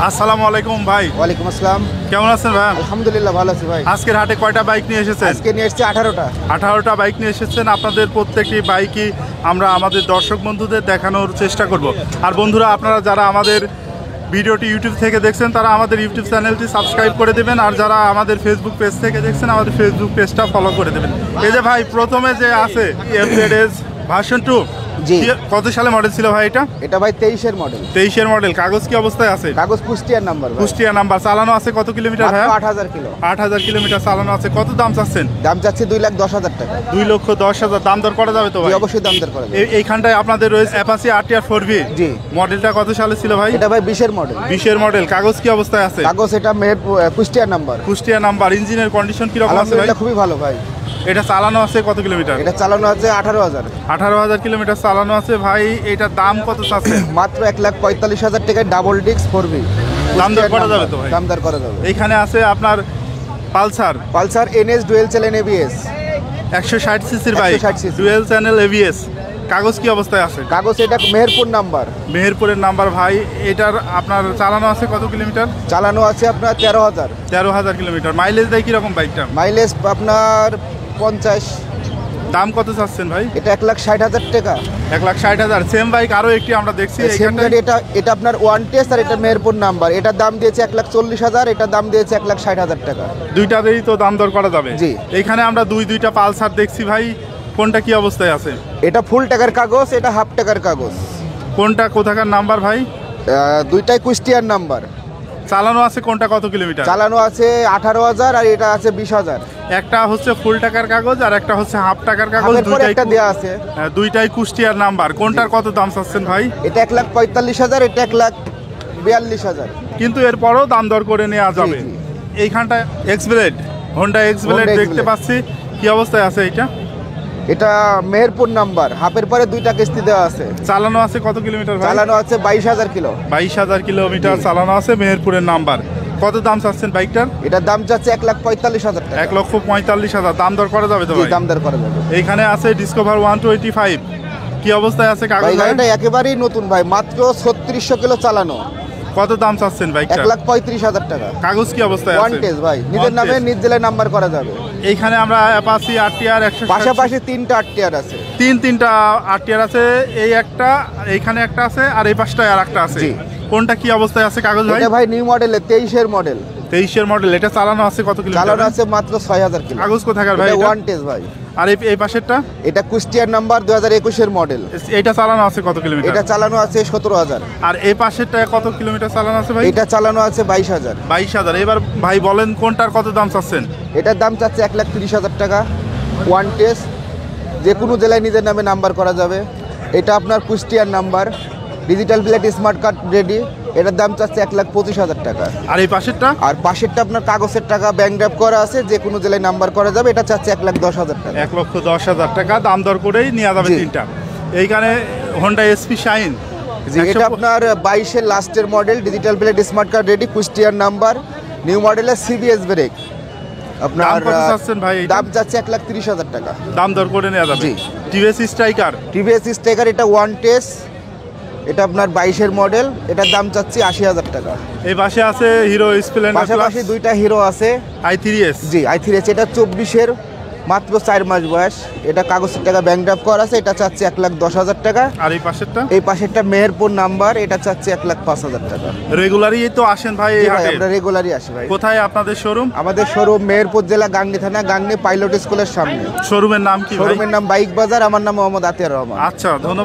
আসসালামু আলাইকুম ভাই। ওয়ালাইকুম আসসালাম। কেমন আছেন ভাই? আলহামদুলিল্লাহ ভালো আছি ভাই। আজকের হাটে কয়টা বাইক নিয়ে এসেছেন? আজকে নিয়ে এসেছি 18টা। 18টা বাইক নিয়ে এসেছেন। আপনাদের প্রত্যেকটি বাইকই আমরা আমাদের দর্শক বন্ধুদের দেখানোর চেষ্টা করব। আর বন্ধুরা, আপনারা যারা আমাদের ভিডিওটি ইউটিউব থেকে দেখছেন তারা আমাদের ইউটিউব চ্যানেলটি সাবস্ক্রাইব করে দেবেন, আর যারা আমাদের ফেসবুক পেজ থেকে দেখছেন আমাদের ফেসবুক পেজটা ফলো করে দেবেন। এই যে ভাই, প্রথমে যে আছে এফজেডএস ভার্সন 2, জি। কত সালে মডেল ছিল ভাই এটা? এটা ভাই 23-এর মডেল। 23-এর মডেল। কাগজ কি অবস্থায় আছে? কাগজ কুষ্টিয়ার নাম্বার ভাই। কুষ্টিয়া নাম্বার। চালানো আছে কত কিলোমিটার ভাই? 8000 কিলো। 8000 কিলোমিটার চালানো আছে। কত দাম চাচ্ছেন? দাম চাচ্ছি 2,10,000 টাকা। 2,10,000 দাম দর করা যাবে তো ভাই? অবশ্যই দাম দর করা যাবে। এইখানটায় আপনাদের রয়েছে অ্যাপাচি RTR 4V। জি। মডেলটা কত সালে ছিল ভাই? এটা ভাই 20-এর মডেল। 20-এর মডেল। কাগজ কি অবস্থায় আছে? কাগজ এটা কুষ্টিয়ার নাম্বার। কুষ্টিয়া নাম্বার। ইঞ্জিনের কন্ডিশন কি রকম আছে ভাই? আলহামদুলিল্লাহ খুবই ভালো ভাই। এটা চালানো আছে কত কিলোমিটার? এটা চালানো আছে 18,000। 18,000 কিলোমিটার চালানো আছে ভাই। এটার দাম কত চাচ্ছেন? মাত্র 1,45,000 টাকায় ডাবল ডিস্ক 4V। দাম দর করা যাবে তো ভাই? দাম দর করা যাবে। এইখানে আছে আপনার Pulsar NS dual channel ABS। 160 সিসির bike, 160 cc dual channel ABS। কাগজ কি অবস্থায় আছে? কাগজ এটা মেহেরপুর নাম্বার। মেহেরপুরের নাম্বার ভাই। এটার আপনার চালানো আছে কত কিলোমিটার? চালানো আছে আপনার 13,000। 13,000 কিলোমিটার। মাইলেজ দেয় কিরকম বাইকটা? মাইলেজ আপনার 50। দাম কত চাচ্ছেন ভাই? এটা 1,60,000 টাকা। 1,60,000। সেম বাইক আরো একটি আমরা দেখছি সেম গাড়ি। এটা আপনার ওয়ান টেস্ট, আর এটা মেহেরপুর নাম্বার। এটার দাম দিয়েছে 1,40,000, এটার দাম দিয়েছে 1,60,000 টাকা। দুইটাতেই তো দাম দর করা যাবে। জি। এইখানে আমরা দুইটা পালসার দেখছি ভাই। কোনটা কি অবস্থায় আছে? এটা ফুল টাকার কাগজ, এটা হাফ টাকার কাগজ। কোনটা কোথাকার নাম্বার ভাই? দুইটাই কুষ্টিয়ার নাম্বার। চালানো আছে কোনটা কত কিলোমিটার? চালানো আছে 18,000, আর এটা আছে 20,000। একটা হচ্ছে ফুল টাকার কাগজ আর একটা হচ্ছে হাফ টাকার কাগজ। একটা দেয়া আছে। দুইটাই কুষ্টিয়ার নাম্বার। কোনটার কত দাম চাচ্ছেন ভাই? এটা 1,45,000, এটা 1,42,000। কিন্তু এরপরও দাম দর করে নেওয়া যাবে। এইখানটা এক্সব্লেড, হোন্ডা এক্সব্লেড দেখতে পাচ্ছি। কি অবস্থায় আছে এইটা? এটা মেহেরপুর নাম্বার। হাফের পরে দুইটা কিস্তি দেওয়া আছে। চালানো আছে কত কিলোমিটার ভাই? চালানো আছে 22,000 কিলো। 22,000 কিলোমিটার চালানো আছে। মেহেরপুরের নাম্বার। কত দাম চাচ্ছেন বাইকটার? এটার দাম চাচ্ছে 1,45,000 টাকা। 1,45,000 দাম দর করা যাবে তো ভাই? দাম দর করা যাবে। এইখানে আছে ডিসকভার 125। কি অবস্থায় আছে কাগজ? গাড়িটা একেবারেই নতুন ভাই, মাত্র 3600 কিলো চালানো। কত দাম চাচ্ছেন বাইকটা? 1,35,000 টাকা। কাগজ কি অবস্থায় আছে? ওয়ান টেস্ট ভাই, নিজের নামে নিজ জেলায় নাম্বার করা যাবে। এইখানে আমরা অ্যাপাচি RTR 160। পাশাপাশি 3টা RTR আছে। তিনটা RTR আছে। এই একটা, এইখানে একটা আছে, আর এই পাশটায় আর একটা আছে। কোনটা কি অবস্থায় আছে কাগজ ভাই? এটা ভাই নিউ মডেলের 23-এর মডেল। 23-এর মডেল। এটা চালানো আছে কত কিলোমিটার? চালানো আছে মাত্র 6,000 কিলো। কাগজ কোথাকার ভাই? এটা ওয়ান টেস্ট ভাই। আর এই পাশেরটা? এটা কুষ্টিয়ার নাম্বার, 2021-এর মডেল। এটা চালানো আছে কত কিলোমিটার? এটা চালানো আছে 17,000। আর এই পাশেরটা কত কিলোমিটার চালানো আছে ভাই? এটা চালানো আছে 22,000। 22,000। এবার ভাই বলেন কোনটার কত দাম চাচ্ছেন? এটার দাম চাচ্ছে 1,30,000 টাকা। ওয়ান টেস্ট, যে কোনো জেলায় নিজের নামে নাম্বার করা যাবে। এটা আপনার কুষ্টিয়ার number, digital plate, smart card ready. এটার দাম চাচ্ছে 1,25,000 টাকা। আর এই পাশেরটা? আর পাশেরটা আপনার কাগজের টাকা ব্যাংক ড্রাফট করা আছে, যে কোনো জেলায় নাম্বার করা যাবে। এটা চাচ্ছে 1,10,000 টাকা। 1,10,000 টাকা দাম দর করেই নেওয়া যাবে তিনটা। এইখানে হোন্ডা SP শাইন। এটা আপনার 22-এর লাস্টের model, digital plate, smart card ready, কুষ্টিয়ার নাম্বার, নিউ মডেলের CBS ব্রেক। আপনার দাম চাচ্ছে 1,30,000 টাকা। দাম দর করে নেওয়া যাবে। TVS striker. এটা ওয়ান টেস্ট। এটা আপনার 22-এর মডেল। এটার দাম চাচ্ছি 80,000 টাকা। এই পাশে আছে হিরো স্প্লেন্ডার। পাশাপাশি দুইটা হিরো আছে। i3s। জি, i3s। এটা 24-এর, মাত্র 4 মাস বয়স। এটা কাগজের টাকা ব্যাংক ড্রাফট করা আছে। এটা চাচ্ছে 1,10,000 টাকা। আর এই পাশেরটা? এই পাশেরটা মেহেরপুর নাম্বার। এটা চাচ্ছে 1,05,000 টাকা। রেগুলারই তো আসেন ভাই এই হাটে? আমরা রেগুলারই আসি ভাই। কোথায় আপনাদের শোরুম? আমাদের শোরুম মেহেরপুর জেলা, গাংনী থানা, গাংনী পাইলট স্কুলের সামনে। শোরুমের নাম কি? শোরুমের নাম বাইক বাজার। আমার নাম মোহাম্মদ আতিয়ার রহমান। আচ্ছা, ধন্যবাদ।